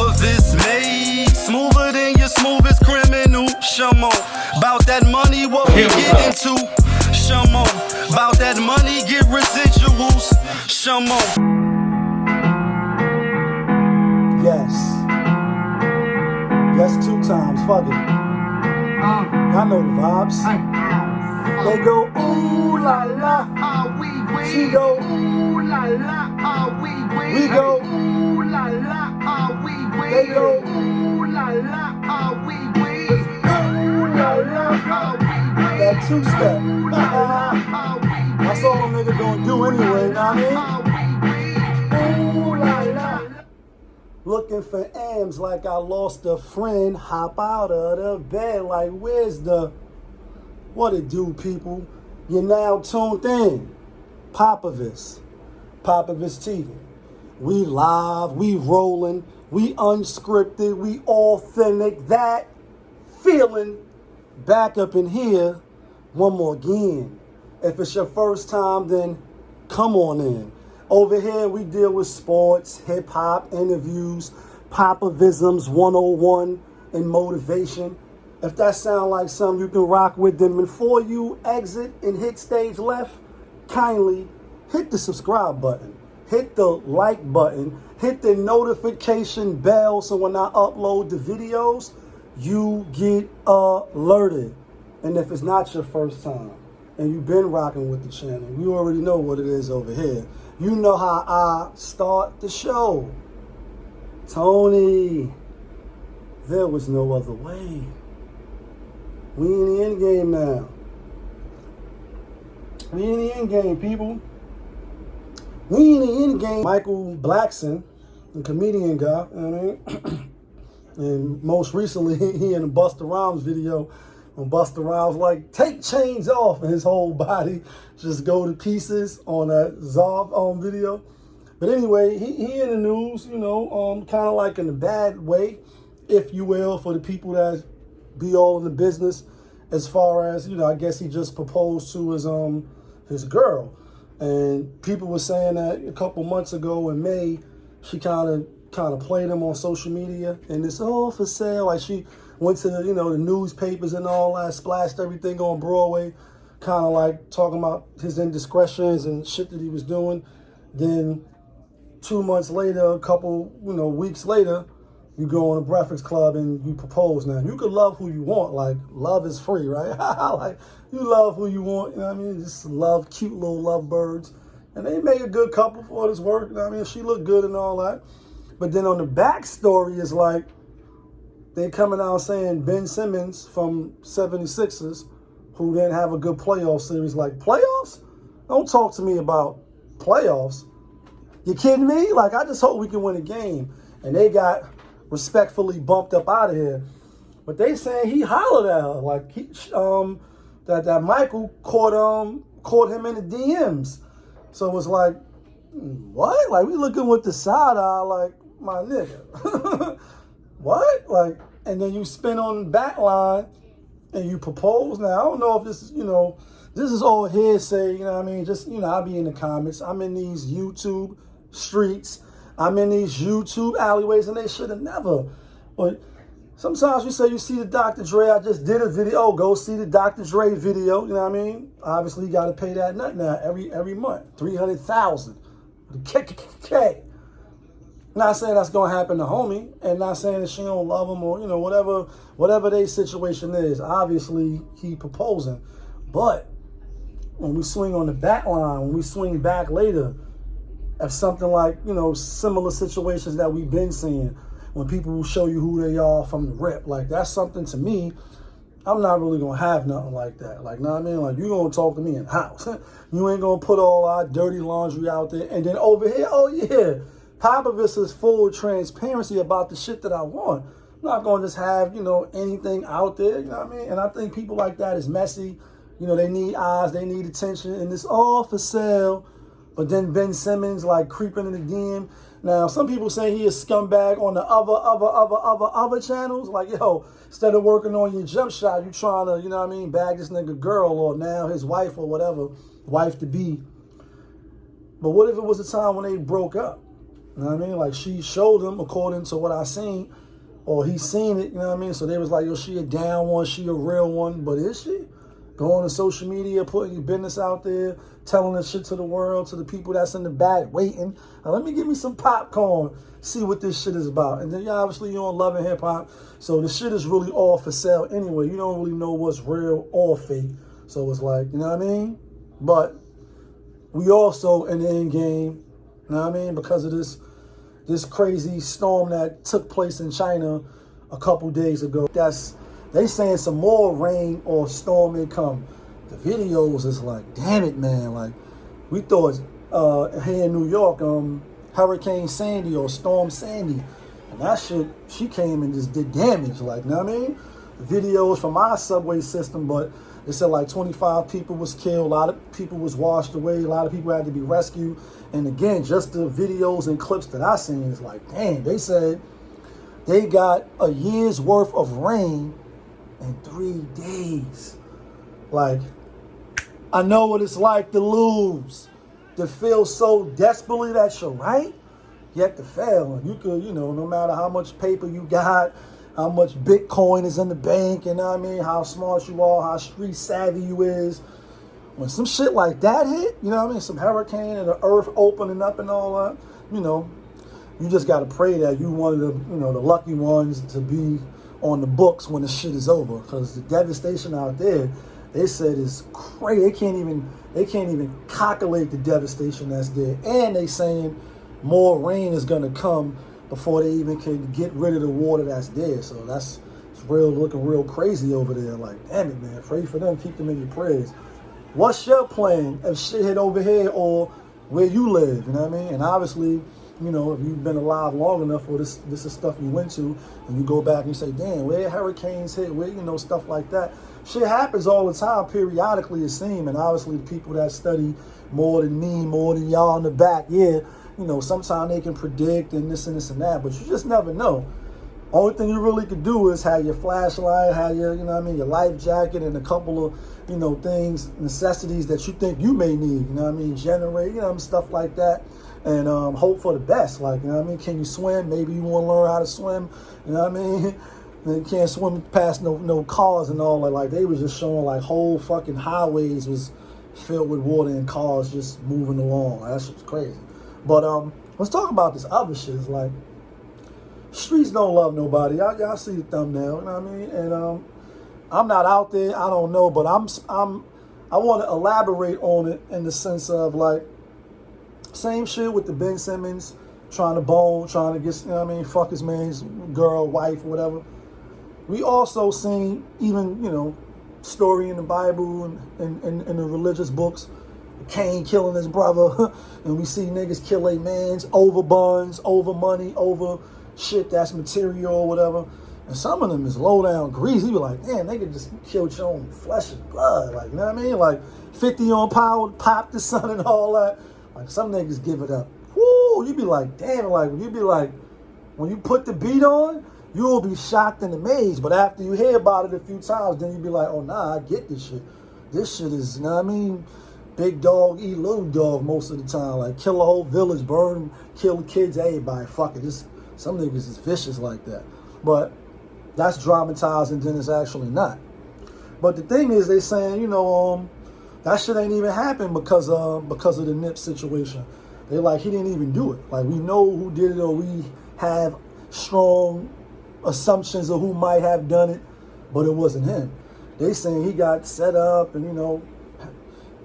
POPAVIST made smoother than your smoothest criminal. Shamo, about that money, what we get into. Shamo, about that money, get residuals. Shamo. Yes. Yes, 2 times. Fuck it. I know the vibes. They go ooh la la, she go ooh la la, we go ooh la la, they go ooh la la, ooh la la. That 2-step. That's all a nigga gonna do anyway, you know what I mean? Ooh la la. Looking for M's like I lost a friend. Hop out of the bed like where's the... What it do, people? You're now tuned in. POPAVIST TV. We live, we rolling, we unscripted, we authentic. That feeling back up in here one more again. If it's your first time, then come on in. Over here, we deal with sports, hip-hop, interviews, Popavisms 101, and motivation. If that sounds like something you can rock with, then before you exit and hit stage left, kindly hit the subscribe button, hit the like button, hit the notification bell so when I upload the videos, you get alerted. And if it's not your first time and you've been rocking with the channel, you already know what it is over here. You know how I start the show. Tony, there was no other way. We in the end game now. We in the end game, people. We in the end game. Micheal Blackson, the comedian guy, you know what I mean? And most recently, he in a Busta Rhymes video, when Busta Rhymes like, take chains off, and his whole body just go to pieces on that Zob video. But anyway, he in the news, you know, kind of like in a bad way, if you will, for the people that be all in the business, as far as, you know, I guess he just proposed to his girl. And people were saying that a couple months ago in May, she kind of played him on social media, and it's all for sale. Like she went to the, you know, the newspapers and all that, splashed everything on Broadway, kind of like talking about his indiscretions and shit that he was doing. Then 2 months later, a couple, you know, weeks later, you go on a Breakfast Club and you propose. Now, you can love who you want. Like, love is free, right? Like, you love who you want, you know what I mean? Just love, cute little lovebirds. And they make a good couple for this work, you know what I mean? She looked good and all that. But then on the backstory is like, they coming out saying Ben Simmons from 76ers, who didn't have a good playoff series, like, playoffs? Don't talk to me about playoffs. You kidding me? Like, I just hope we can win a game. And they got respectfully bumped up out of here. But they saying he hollered at her. Like, he, that Michael caught him in the DMs. So it's like, what? Like, we looking with the side eye like, my nigga. What? Like, and then you spin on the back line and you propose. Now, I don't know if this is, you know, this is all hearsay, you know what I mean? Just, you know, I'll be in the comments. I'm in these YouTube streets. I'm in these YouTube alleyways, and they should have never. But sometimes you say you see the Dr. Dre. I just did a video. Oh, go see the Dr. Dre video. You know what I mean? Obviously, you got to pay that nut now every month. $300,000. K. Not saying that's gonna happen to homie, and not saying that she don't love him or, you know, whatever their situation is. Obviously, he proposing, but when we swing on the back line, when we swing back later, if something like, you know, similar situations that we've been seeing, when people will show you who they are from the rip, like, that's something to me. I'm not really gonna have nothing like that. Like, know what I mean? Like, you gonna talk to me in the house. You ain't gonna put all our dirty laundry out there. And then over here, oh yeah, POPAVIST is full of transparency about the shit that I want. I'm not gonna just have, you know, anything out there, you know what I mean? And I think people like that is messy. You know, they need eyes, they need attention, and it's all for sale. But then Ben Simmons, like, creeping in the DM. Now, some people say he a scumbag on the other channels. Like, yo, instead of working on your jump shot, you trying to, you know what I mean, bag this nigga girl or now his wife or whatever, wife to be. But what if it was a time when they broke up? You know what I mean? Like, she showed him, according to what I seen, or he seen it, you know what I mean? So they was like, yo, she a down one, she a real one, but is she? Going to social media, putting your business out there, telling this shit to the world, to the people that's in the back waiting. Now, let me give me some popcorn, see what this shit is about. And then obviously you're on Love and Hip Hop, so the shit is really all for sale anyway. You don't really know what's real or fake. So it's like, you know what I mean? But we also in the end game, you know what I mean? Because of this crazy storm that took place in China a couple days ago. They saying some more rain or storm may come. The videos is like, damn it, man. Like, we thought here in New York, Hurricane Sandy or Storm Sandy, and that shit, she came and just did damage. Like, you know what I mean? The videos from our subway system, but it said like 25 people was killed, a lot of people was washed away, a lot of people had to be rescued. And again, just the videos and clips that I seen is like, damn, they said they got a year's worth of rain in 3 days. Like, I know what it's like to lose, to feel so desperately that you're right, yet to fail. And you could, you know, no matter how much paper you got, how much Bitcoin is in the bank, you know what I mean, how smart you are, how street savvy you is, when some shit like that hit, you know what I mean, some hurricane and the earth opening up and all that, you know, you just got to pray that you one of the, you know, the lucky ones to be on the books when the shit is over, because the devastation out there, they said, is crazy. They can't even calculate the devastation that's there. And they saying more rain is gonna come before they even can get rid of the water that's there. So it's looking real crazy over there. Like, damn it, man. Pray for them. Keep them in your prayers. What's your plan if shit hit over here or where you live? You know what I mean? And obviously, you know, if you've been alive long enough, or this is stuff you went to, and you go back and you say, damn, where hurricanes hit, where, you know, stuff like that. Shit happens all the time, periodically, it seems. And obviously, people that study more than me, more than y'all in the back, yeah, you know, sometimes they can predict and this and this and that, but you just never know. Only thing you really could do is have your flashlight, have your, you know what I mean, your life jacket, and a couple of, you know, things, necessities that you think you may need, you know what I mean, generate, you know, stuff like that. And hope for the best. Like, you know what I mean? Can you swim? Maybe you want to learn how to swim. You know what I mean? You can't swim past no cars and all that. Like, they was just showing like whole fucking highways was filled with water and cars just moving along. Like, that shit was crazy. But let's talk about this other shit. It's like, streets don't love nobody. Y'all see the thumbnail. You know what I mean? And I'm not out there. I don't know. But I want to elaborate on it in the sense of like, same shit with the Ben Simmons trying to bone, trying to get, you know what I mean, fuck his man's girl, wife, whatever. We also seen even, you know, story in the Bible and in the religious books, Cain killing his brother, and we see niggas kill a man's over buns, over money, over shit that's material or whatever. And some of them is low down greasy. You be like, damn, nigga just killed your own flesh and blood. Like, you know what I mean? Like 50 on power, pop the sun and all that. Like, some niggas give it up. Woo! You be like, damn, like, you be like, when you put the beat on, you will be shocked and amazed. But after you hear about it a few times, then you be like, oh, nah, I get this shit. This shit is, you know what I mean? Big dog eat little dog most of the time. Like, kill a whole village, burn, kill kids, everybody. Fuck it. Some niggas is vicious like that. But that's dramatized, and then it's actually not. But the thing is, they saying, you know, that shit ain't even happened because of the Nip situation. They like, he didn't even do it. Like, we know who did it, or we have strong assumptions of who might have done it, but it wasn't him. They saying he got set up and, you know,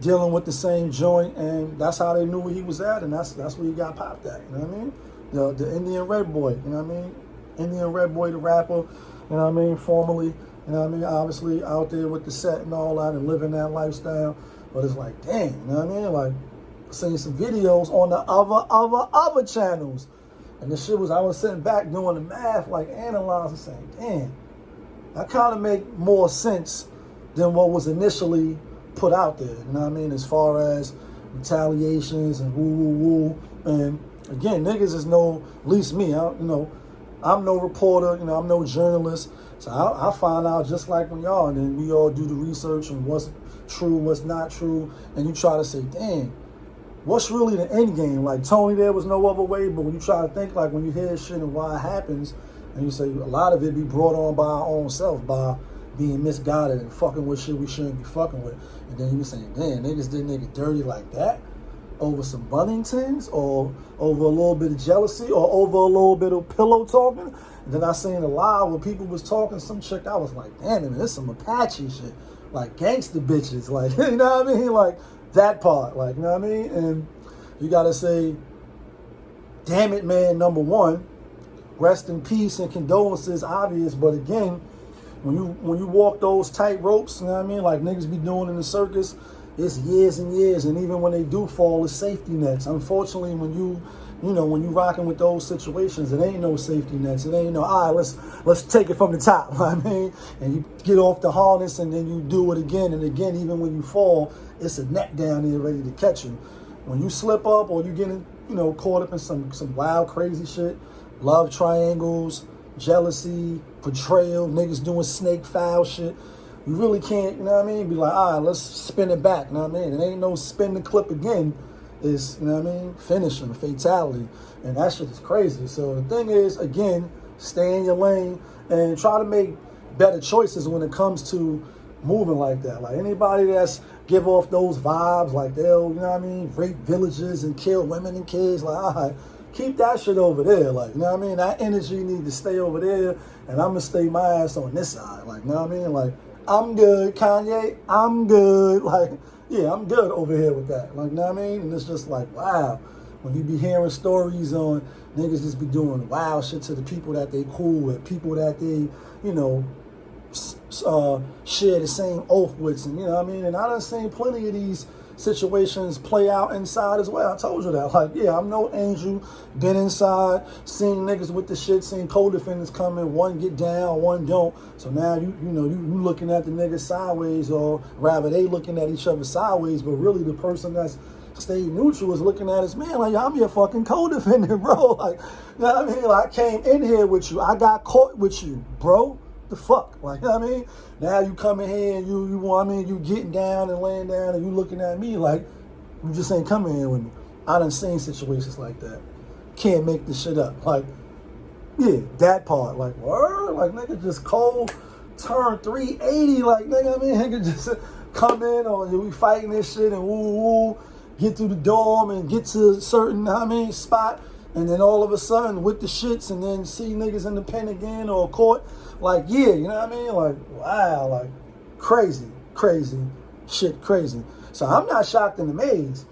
dealing with the same joint, and that's how they knew where he was at, and that's where he got popped at. You know what I mean? The INDIANREDBOY. You know what I mean? INDIANREDBOy, the rapper. You know what I mean? Formerly. You know what I mean? Obviously out there with the set and all that and living that lifestyle. But it's like, dang, you know what I mean? Like, seeing some videos on the other channels. And the shit was, I was sitting back doing the math, like analyzing, saying, damn, that kind of make more sense than what was initially put out there. You know what I mean? As far as retaliations and woo. And again, niggas is no, at least me, I'm no reporter, you know, I'm no journalist. So I find out just like when y'all, and then we all do the research and what's true, what's not true, and you try to say, damn, what's really the end game? Like, Tony, there was no other way, but when you try to think, like, when you hear shit and why it happens, and you say a lot of it be brought on by our own self, by being misguided and fucking with shit we shouldn't be fucking with. And then you be saying, damn, niggas did nigga dirty like that over some Bunningtons, or over a little bit of jealousy, or over a little bit of pillow talking. And then I seen a live where people was talking some chick. I was like, damn it, man, this some Apache shit. Like gangster bitches. Like, you know what I mean? Like that part. Like, you know what I mean? And you gotta say, damn it, man, number one, rest in peace and condolences, obvious. But again, when you walk those tight ropes, you know what I mean? Like niggas be doing in the circus, it's years and years. And even when they do fall, it's safety nets. Unfortunately, when you rocking with those situations, it ain't no safety nets. It ain't no, all right, let's take it from the top. You know what I mean? And you get off the harness and then you do it again and again. Even when you fall, it's a net down there ready to catch you. When you slip up or you get caught up in some wild, crazy shit, love triangles, jealousy, betrayal, niggas doing snake foul shit, you really can't, you know what I mean, be like, all right, let's spin it back, you know what I mean? It ain't no spin the clip again. It's, you know what I mean, finishing, fatality. And that shit is crazy. So the thing is, again, stay in your lane and try to make better choices when it comes to moving like that. Like anybody that's give off those vibes, like they'll, you know what I mean, rape villages and kill women and kids, like, all right, keep that shit over there. Like, you know what I mean? That energy need to stay over there, and I'm going to stay my ass on this side. Like, you know what I mean? Like, I'm good, Kanye, I'm good. Like, yeah, I'm good over here with that. Like, you know what I mean? And it's just like, wow. When you be hearing stories on niggas just be doing wild shit to the people that they cool with, people that they, share the same oath with, and you know what I mean? And I done seen plenty of these situations play out inside as well. I told you that. Like, yeah, I'm no angel. Been inside, seen niggas with the shit, seen co-defendants come in, one get down, one don't. So now you looking at the niggas sideways, or rather they looking at each other sideways, but really the person that's stayed neutral is looking at us, man, like, I'm your fucking co-defendant, bro. Like, you know what I mean? Like, I came in here with you. I got caught with you, bro. The fuck? Like, you know what I mean? Now you coming here and you getting down and laying down and you looking at me like you just ain't coming here with me. I done seen situations like that. Can't make this shit up. Like, yeah, that part. Like, word? Like, nigga just cold, turn 380. Like, nigga, I mean, nigga just come in, or we fighting this shit and woo, get through the dorm and get to a certain, spot, and then all of a sudden with the shits, and then see niggas in the pen again or court. Like, yeah, you know what I mean? Like, wow, like, crazy shit, crazy. So I'm not shocked and amazed.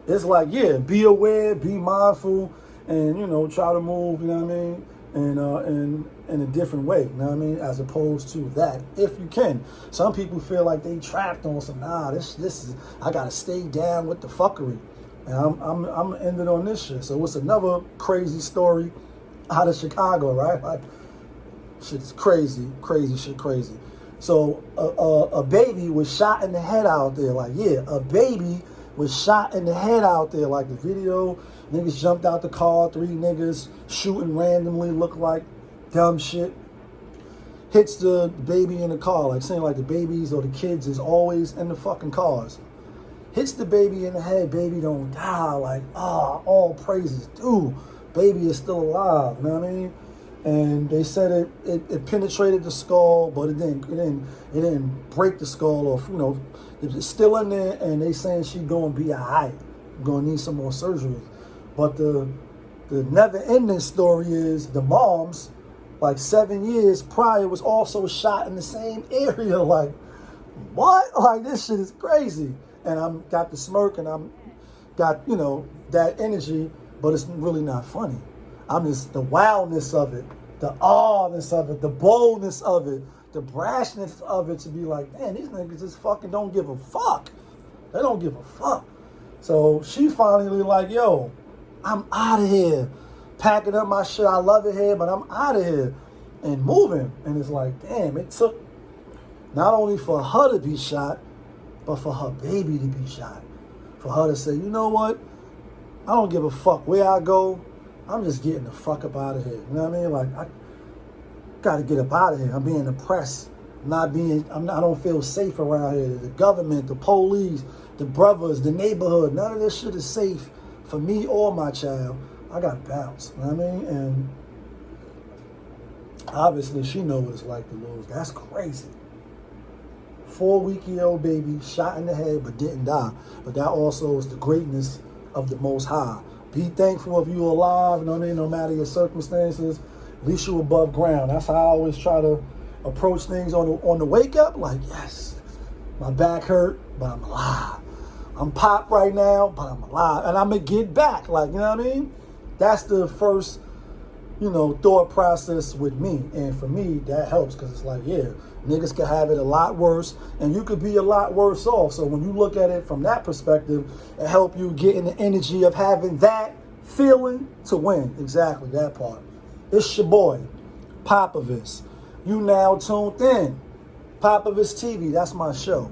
It's like, yeah, be aware, be mindful, and, try to move, you know what I mean, in a different way, you know what I mean, as opposed to that, if you can. Some people feel like they trapped on some, this is, I gotta stay down with the fuckery. And I'm ending on this shit. So it's another crazy story out of Chicago, right? Like, shit's crazy. So a baby was shot in the head out there. Like, yeah, a baby was shot in the head out there. Like the video, niggas jumped out the car, 3 niggas shooting randomly, look like dumb shit. Hits the baby in the car, like saying like the babies or the kids is always in the fucking cars. Hits the baby in the head, baby don't die. Like, all praises. Dude, baby is still alive, you know what I mean? And they said it penetrated the skull, but it didn't break the skull off. It's still in there, and they saying she gonna be alright, gonna need some more surgery. But the never-ending story is the moms, like 7 years prior, was also shot in the same area. Like, what? Like, this shit is crazy. And I'm got the smirk, and I'm got that energy, but it's really not funny. I'm just the wildness of it, the awness of it, the boldness of it, the brashness of it, to be like, man, these niggas just fucking don't give a fuck. They don't give a fuck. So she finally like, yo, I'm out of here. Packing up my shit. I love it here, but I'm out of here. And moving. And it's like, damn, it took not only for her to be shot, but for her baby to be shot. For her to say, you know what? I don't give a fuck where I go. I'm just getting the fuck up out of here. You know what I mean? Like, I got to get up out of here. I'm being oppressed. I don't feel safe around here. The government, the police, the brothers, the neighborhood, none of this shit is safe for me or my child. I got to bounce. You know what I mean? And obviously she knows what it's like to lose. That's crazy. 4-week-old baby shot in the head but didn't die. But that also is the greatness of the Most High. Be thankful if you're alive, you know what I mean? No matter your circumstances, at least you're above ground. That's how I always try to approach things on the wake up. Like, yes, my back hurt, but I'm alive. I'm popped right now, but I'm alive. And I'm going to get back. Like, you know what I mean? That's the first, thought process with me. And for me, that helps because it's like, yeah, niggas could have it a lot worse and you could be a lot worse off. So when you look at it from that perspective, it helps you get in the energy of having that feeling to win. Exactly, that part. It's your boy, POPAVIST. You now tuned in. POPAVIST TV, that's my show.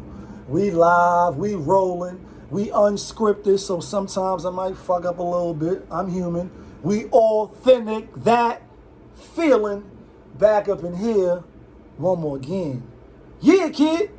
We live, we rolling, we unscripted, so sometimes I might fuck up a little bit. I'm human. We authentic, that feeling back up in here. One more again. Yeah, kid.